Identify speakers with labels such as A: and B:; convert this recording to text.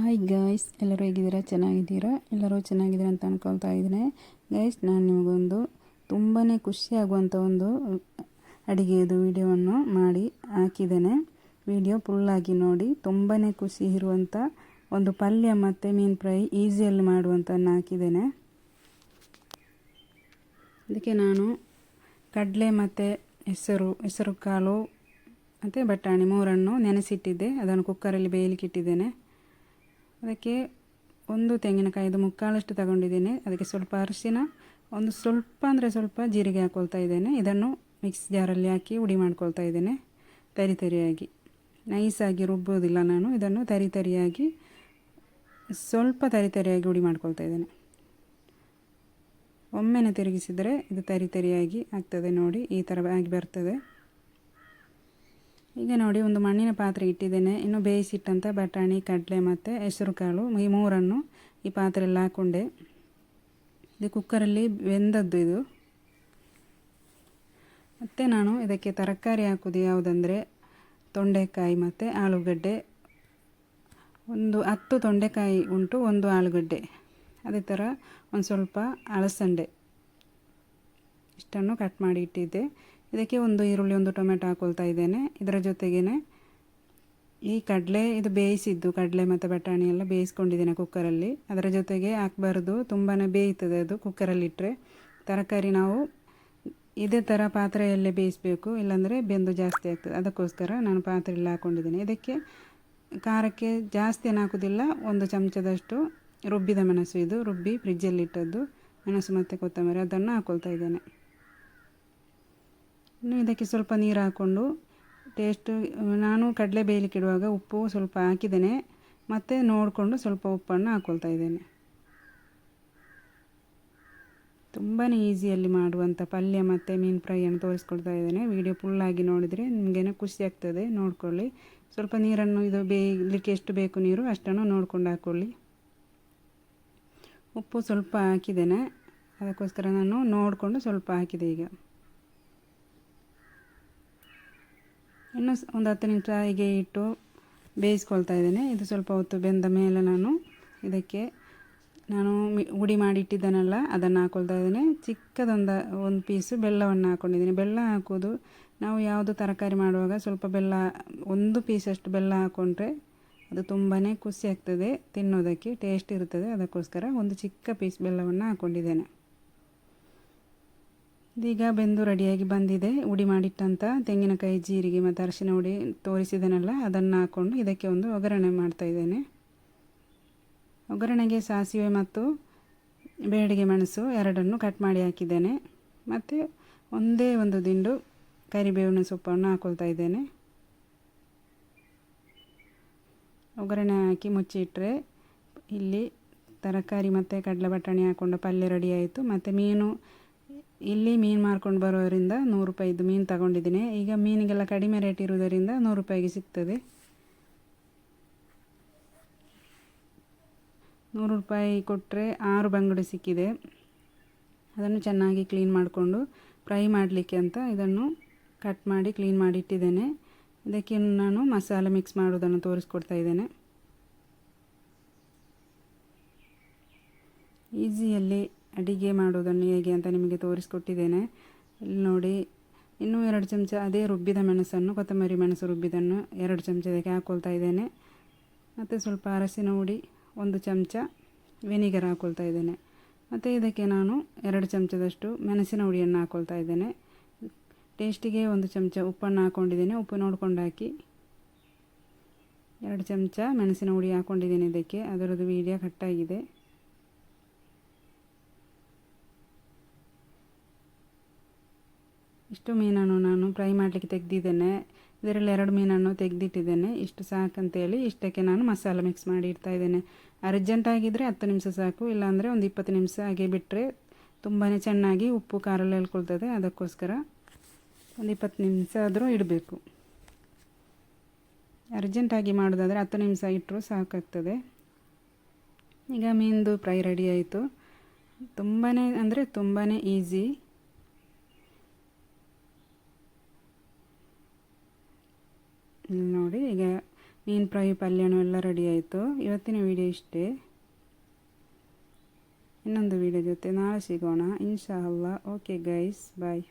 A: Hi guys, ಎಲ್ಲರೂ ಹೇಗಿದ್ದೀರಾ? ಚೆನ್ನಾಗಿದ್ದೀರಾ? ಎಲ್ಲರೂ ಚೆನ್ನಾಗಿದ್ದೀರಾ ಅಂತ ಅಂದ್ಕೊಳ್ತಾ ಇದ್ದೀನಿ. ಗೈಸ್, ನಾನು ನಿಮಗೊಂದು ತುಂಬಾ ಖುಷಿಯಾಗುವಂಥ ಒಂದು ಅಡುಗೆಯದು ವಿಡಿಯೋವನ್ನು ಮಾಡಿ ಹಾಕಿದ್ದೇನೆ. ವಿಡಿಯೋ ಫುಲ್ಲಾಗಿ ನೋಡಿ. ತುಂಬಾ ಖುಷಿ ಇರುವಂಥ ಒಂದು ಪಲ್ಯ ಮತ್ತು ಮೀನು ಫ್ರೈ ಈಸಿಯಲ್ಲಿ ಮಾಡುವಂಥನ್ನು ಹಾಕಿದ್ದೇನೆ. ಅದಕ್ಕೆ ನಾನು ಕಡಲೆ ಮತ್ತು ಹೆಸರು ಕಾಳು ಮತ್ತು ಬಟಾಣಿ ಮೂರನ್ನು ನೆನೆಸಿಟ್ಟಿದ್ದೆ. ಅದನ್ನು ಕುಕ್ಕರಲ್ಲಿ ಬೇಯಲಿಕ್ಕೆ ಇಟ್ಟಿದ್ದೇನೆ. ಅದಕ್ಕೆ ಒಂದು ತೆಂಗಿನಕಾಯಿದು ಮುಕ್ಕಾಲಷ್ಟು ತಗೊಂಡಿದ್ದೇನೆ. ಅದಕ್ಕೆ ಸ್ವಲ್ಪ ಅರಿಶಿನ, ಒಂದು ಸ್ವಲ್ಪ ಅಂದರೆ ಸ್ವಲ್ಪ ಜೀರಿಗೆ ಹಾಕ್ಕೊಳ್ತಾ ಇದ್ದೇನೆ. ಇದನ್ನು ಮಿಕ್ಸ್ ಜಾರಲ್ಲಿ ಹಾಕಿ ಹುಡಿ ಮಾಡ್ಕೊಳ್ತಾ ಇದ್ದೇನೆ. ತರಿಯಾಗಿ, ನೈಸಾಗಿ ರುಬ್ಬೋದಿಲ್ಲ ನಾನು. ಇದನ್ನು ತರಿಯಾಗಿ ಸ್ವಲ್ಪ ತರಿಯಾಗಿ ಹುಡಿ ಮಾಡ್ಕೊಳ್ತಾ ಇದ್ದೇನೆ. ಒಮ್ಮೆನೆ ತಿರುಗಿಸಿದರೆ ಇದು ತರಿಯಾಗಿ ಆಗ್ತದೆ. ನೋಡಿ, ಈ ಥರ ಆಗಿ ಬರ್ತದೆ. ಈಗ ನೋಡಿ, ಒಂದು ಮಣ್ಣಿನ ಪಾತ್ರೆ ಇಟ್ಟಿದ್ದೇನೆ. ಇನ್ನು ಬೇಯಿಸಿಟ್ಟಂಥ ಬಟಾಣಿ, ಕಡಲೆ ಮತ್ತು ಹೆಸರು ಕಾಳು ಈ ಮೂರನ್ನು ಈ ಪಾತ್ರೆಯಲ್ಲಿ ಹಾಕ್ಕೊಂಡೆ. ಇದು ಕುಕ್ಕರಲ್ಲಿ ಬೆಂದದ್ದು ಇದು. ಮತ್ತು ನಾನು ಇದಕ್ಕೆ ತರಕಾರಿ ಹಾಕೋದು ಯಾವುದಂದರೆ ತೊಂಡೆಕಾಯಿ ಮತ್ತು ಆಲೂಗಡ್ಡೆ. ಒಂದು 10 ತೊಂಡೆಕಾಯಿ ಉಂಟು, ಒಂದು ಆಲೂಗಡ್ಡೆ, ಅದೇ ಥರ ಒಂದು ಸ್ವಲ್ಪ ಅಲಸಂಡೆ ಇಷ್ಟನ್ನು ಕಟ್ ಮಾಡಿ ಇಟ್ಟಿದ್ದೆ. ಇದಕ್ಕೆ ಒಂದು ಈರುಳ್ಳಿ, ಒಂದು ಟೊಮೆಟೊ ಹಾಕ್ಕೊಳ್ತಾ ಇದ್ದೇನೆ. ಇದರ ಜೊತೆಗೇ ಈ ಕಡಲೆ, ಇದು ಬೇಯಿಸಿದ್ದು ಕಡಲೆ ಮತ್ತು ಬಟಾಣಿ ಎಲ್ಲ ಬೇಯಿಸ್ಕೊಂಡಿದ್ದೇನೆ ಕುಕ್ಕರಲ್ಲಿ. ಅದರ ಜೊತೆಗೆ ಹಾಕಬಾರ್ದು, ತುಂಬಾ ಬೇಯ್ತದೆ ಅದು ಕುಕ್ಕರಲ್ಲಿಟ್ಟರೆ. ತರಕಾರಿ ನಾವು ಇದೇ ಥರ ಪಾತ್ರೆಯಲ್ಲೇ ಬೇಯಿಸಬೇಕು, ಇಲ್ಲಾಂದರೆ ಬೆಂದು ಜಾಸ್ತಿ ಆಗ್ತದೆ. ಅದಕ್ಕೋಸ್ಕರ ನಾನು ಪಾತ್ರೆಯಲ್ಲಿ ಹಾಕ್ಕೊಂಡಿದ್ದೇನೆ. ಇದಕ್ಕೆ ಖಾರಕ್ಕೆ ಜಾಸ್ತಿ ಏನು ಹಾಕೋದಿಲ್ಲ. ಒಂದು ಚಮಚದಷ್ಟು ರುಬ್ಬಿದ ಮೆಣಸು, ಇದು ರುಬ್ಬಿ ಫ್ರಿಜ್ಜಲ್ಲಿಟ್ಟದ್ದು ಮೆಣಸು ಮತ್ತು ಕೊತ್ತಂಬರಿ, ಅದನ್ನು ಹಾಕ್ಕೊಳ್ತಾ ಇದ್ದೇನೆ. ಇನ್ನು ಇದಕ್ಕೆ ಸ್ವಲ್ಪ ನೀರು ಹಾಕ್ಕೊಂಡು ಟೇಸ್ಟು, ನಾನು ಕಡಲೆ ಬೇಯಲಿಕ್ಕೆ ಇಡುವಾಗ ಉಪ್ಪು ಸ್ವಲ್ಪ ಹಾಕಿದ್ದೇನೆ. ಮತ್ತು ನೋಡಿಕೊಂಡು ಸ್ವಲ್ಪ ಉಪ್ಪನ್ನು ಹಾಕ್ಕೊಳ್ತಾ ಇದ್ದೇನೆ. ತುಂಬಾ ಈಸಿಯಲ್ಲಿ ಮಾಡುವಂಥ ಪಲ್ಯ ಮತ್ತು ಮೀನು ಫ್ರೈಯನ್ನು ತೋರಿಸ್ಕೊಳ್ತಾ ಇದ್ದೇನೆ. ವಿಡಿಯೋ ಫುಲ್ಲಾಗಿ ನೋಡಿದರೆ ನಿಮಗೇನೋ ಖುಷಿ ಆಗ್ತದೆ. ನೋಡ್ಕೊಳ್ಳಿ. ಸ್ವಲ್ಪ ನೀರನ್ನು, ಇದು ಬೇಯಲಿಕ್ಕೆ ಎಷ್ಟು ಬೇಕು ನೀರು ಅಷ್ಟನ್ನು ನೋಡ್ಕೊಂಡು ಹಾಕ್ಕೊಳ್ಳಿ. ಉಪ್ಪು ಸ್ವಲ್ಪ ಹಾಕಿದ್ದೇನೆ, ಅದಕ್ಕೋಸ್ಕರ ನಾನು ನೋಡಿಕೊಂಡು ಸ್ವಲ್ಪ ಹಾಕಿದೆ. ಈಗ ಇನ್ನು ಒಂದು 10 ನಿಮಿಷ ಹೀಗೆ ಇಟ್ಟು ಬೇಯಿಸ್ಕೊಳ್ತಾ ಇದ್ದೇನೆ. ಇದು ಸ್ವಲ್ಪ ಹೊತ್ತು ಬೆಂದ ಮೇಲೆ ನಾನು ಇದಕ್ಕೆ ಹುಡಿ ಮಾಡಿಟ್ಟಿದ್ದೇನಲ್ಲ ಅದನ್ನು ಹಾಕ್ಕೊಳ್ತಾ ಇದ್ದೇನೆ. ಒಂದು ಪೀಸು ಬೆಲ್ಲವನ್ನು ಹಾಕ್ಕೊಂಡಿದ್ದೀನಿ. ಬೆಲ್ಲ ಹಾಕೋದು ನಾವು ಯಾವುದು ತರಕಾರಿ ಮಾಡುವಾಗ ಸ್ವಲ್ಪ ಬೆಲ್ಲ, ಒಂದು ಪೀಸಷ್ಟು ಬೆಲ್ಲ ಹಾಕ್ಕೊಂಡ್ರೆ ಅದು ತುಂಬಾ ಖುಷಿ ಆಗ್ತದೆ, ತಿನ್ನೋದಕ್ಕೆ ಟೇಸ್ಟ್ ಇರ್ತದೆ. ಅದಕ್ಕೋಸ್ಕರ ಒಂದು ಚಿಕ್ಕ ಪೀಸ್ ಬೆಲ್ಲವನ್ನು ಹಾಕ್ಕೊಂಡಿದ್ದೇನೆ. ಇದೀಗ ಬೆಂದು ರೆಡಿಯಾಗಿ ಬಂದಿದೆ. ಹುಡಿ ಮಾಡಿಟ್ಟಂಥ ತೆಂಗಿನಕಾಯಿ, ಜೀರಿಗೆ ಮತ್ತು ಅರಿಶಿನ ಹುಡಿ ತೋರಿಸಿದ್ದೇನಲ್ಲ ಅದನ್ನು ಹಾಕ್ಕೊಂಡು ಇದಕ್ಕೆ ಒಂದು ಒಗ್ಗರಣೆ ಮಾಡ್ತಾಯಿದ್ದೇನೆ. ಒಗ್ಗರಣೆಗೆ ಸಾಸಿವೆ ಮತ್ತು ಬೇಡಿಗೆ ಮೆಣಸು ಎರಡನ್ನು ಕಟ್ ಮಾಡಿ ಹಾಕಿದ್ದೇನೆ. ಮತ್ತು ಒಂದೇ ಒಂದು ದಿಂಡು ಕರಿಬೇವಿನ ಸೊಪ್ಪನ್ನು ಹಾಕ್ಕೊಳ್ತಾ ಇದ್ದೇನೆ. ಒಗ್ಗರಣೆ ಹಾಕಿ ಮುಚ್ಚಿಟ್ಟರೆ ಇಲ್ಲಿ ತರಕಾರಿ ಮತ್ತು ಕಡಲೆ ಬಟಾಣಿ ಹಾಕ್ಕೊಂಡು ಪಲ್ಯ ರೆಡಿ ಆಯಿತು. ಮತ್ತು ಮೀನು, ಇಲ್ಲಿ ಮೀನು ಮಾರ್ಕೊಂಡು ಬರೋದರಿಂದ 100 ರೂಪಾಯಿದು ಮೀನು ತಗೊಂಡಿದ್ದೀನಿ. ಈಗ ಮೀನಿಗೆಲ್ಲ ಕಡಿಮೆ ರೇಟ್ ಇರುವುದರಿಂದ 100 ರೂಪಾಯಿಗೆ ಸಿಗ್ತದೆ. 100 ರೂಪಾಯಿ ಕೊಟ್ಟರೆ 6 ಬಂಗುಡೆ ಸಿಕ್ಕಿದೆ. ಅದನ್ನು ಚೆನ್ನಾಗಿ ಕ್ಲೀನ್ ಮಾಡಿಕೊಂಡು ಫ್ರೈ ಮಾಡಲಿಕ್ಕೆ ಅಂತ ಇದನ್ನು ಕಟ್ ಮಾಡಿ ಕ್ಲೀನ್ ಮಾಡಿ ಇಟ್ಟಿದ್ದೇನೆ. ಇದಕ್ಕೆ ನಾನು ಮಸಾಲೆ ಮಿಕ್ಸ್ ಮಾಡೋದನ್ನು ತೋರಿಸ್ಕೊಡ್ತಾ ಇದ್ದೇನೆ. ಈಸಿಯಲ್ಲಿ ಅಡಿಗೆ ಮಾಡೋದನ್ನು ಹೇಗೆ ಅಂತ ನಿಮಗೆ ತೋರಿಸ್ಕೊಟ್ಟಿದ್ದೇನೆ. ಇಲ್ಲಿ ನೋಡಿ, ಇನ್ನೂ 2 ಚಮಚ ಅದೇ ರುಬ್ಬಿದ ಮೆಣಸನ್ನು, ಕೊತ್ತಂಬರಿ ಮೆಣಸು ರುಬ್ಬಿದನ್ನು 2 ಚಮಚ ಇದಕ್ಕೆ ಹಾಕ್ಕೊಳ್ತಾ ಇದ್ದೇನೆ. ಮತ್ತು ಸ್ವಲ್ಪ ಅರಸಿನ ಹುಡಿ, 1 ಚಮಚ ವಿನಿಗರ್ ಹಾಕ್ಕೊಳ್ತಾ ಇದ್ದೇನೆ. ಮತ್ತು ಇದಕ್ಕೆ ನಾನು 2 ಚಮಚದಷ್ಟು ಮೆಣಸಿನ ಹುಡಿಯನ್ನು ಹಾಕ್ಕೊಳ್ತಾ ಇದ್ದೇನೆ. ಟೇಸ್ಟಿಗೆ 1 ಚಮಚ ಉಪ್ಪನ್ನು ಹಾಕ್ಕೊಂಡಿದ್ದೇನೆ. ಉಪ್ಪು ನೋಡ್ಕೊಂಡು ಹಾಕಿ. 2 ಚಮಚ ಮೆಣಸಿನ ಹುಡಿ ಹಾಕ್ಕೊಂಡಿದ್ದೇನೆ ಇದಕ್ಕೆ. ಅದರದ್ದು ವೀಡಿಯೋ ಕಟ್ಟಾಗಿದೆ. ಇಷ್ಟು ಮೀನನ್ನು ನಾನು ಫ್ರೈ ಮಾಡಲಿಕ್ಕೆ ತೆಗೆದಿದ್ದೇನೆ. ಇದರಲ್ಲಿ 2 ಮೀನನ್ನು ತೆಗೆದಿಟ್ಟಿದ್ದೇನೆ. ಇಷ್ಟು ಸಾಕಂತೇಳಿ ಇಷ್ಟಕ್ಕೆ ನಾನು ಮಸಾಲೆ ಮಿಕ್ಸ್ ಮಾಡಿ ಇಡ್ತಾ ಇದ್ದೇನೆ. ಅರ್ಜೆಂಟಾಗಿದ್ದರೆ 10 ನಿಮಿಷ ಸಾಕು, ಇಲ್ಲಾಂದರೆ ಒಂದು 20 ನಿಮಿಷ ಹಾಗೆ ಬಿಟ್ಟರೆ ತುಂಬಾ ಚೆನ್ನಾಗಿ ಉಪ್ಪು ಖಾರ ಎಲ್ಲ ಹೇಳ್ಕೊಳ್ತದೆ. ಅದಕ್ಕೋಸ್ಕರ ಒಂದು 20 ನಿಮಿಷ ಆದರೂ ಇಡಬೇಕು. ಅರ್ಜೆಂಟಾಗಿ ಮಾಡೋದಾದರೆ 10 ನಿಮಿಷ ಇಟ್ಟರೂ ಸಾಕಾಗ್ತದೆ. ಈಗ ಮೀನ್ದು ಫ್ರೈ ರೆಡಿ ಆಯಿತು. ತುಂಬಾ ಅಂದರೆ ತುಂಬಾ ಈಸಿ. ನೋಡಿ, ಈಗ ಮೀನು ಫ್ರೈ ಪಲ್ಯನೂ ಎಲ್ಲ ರೆಡಿ ಆಯಿತು. ಇವತ್ತಿನ ವಿಡಿಯೋ ಇಷ್ಟೇ. ಇನ್ನೊಂದು ವಿಡಿಯೋ ಜೊತೆ ನಾಳೆ ಸಿಗೋಣ ಇನ್ಶಾ ಅಲ್ಲಾ. ಓಕೆ ಗೈಸ್, ಬಾಯ್.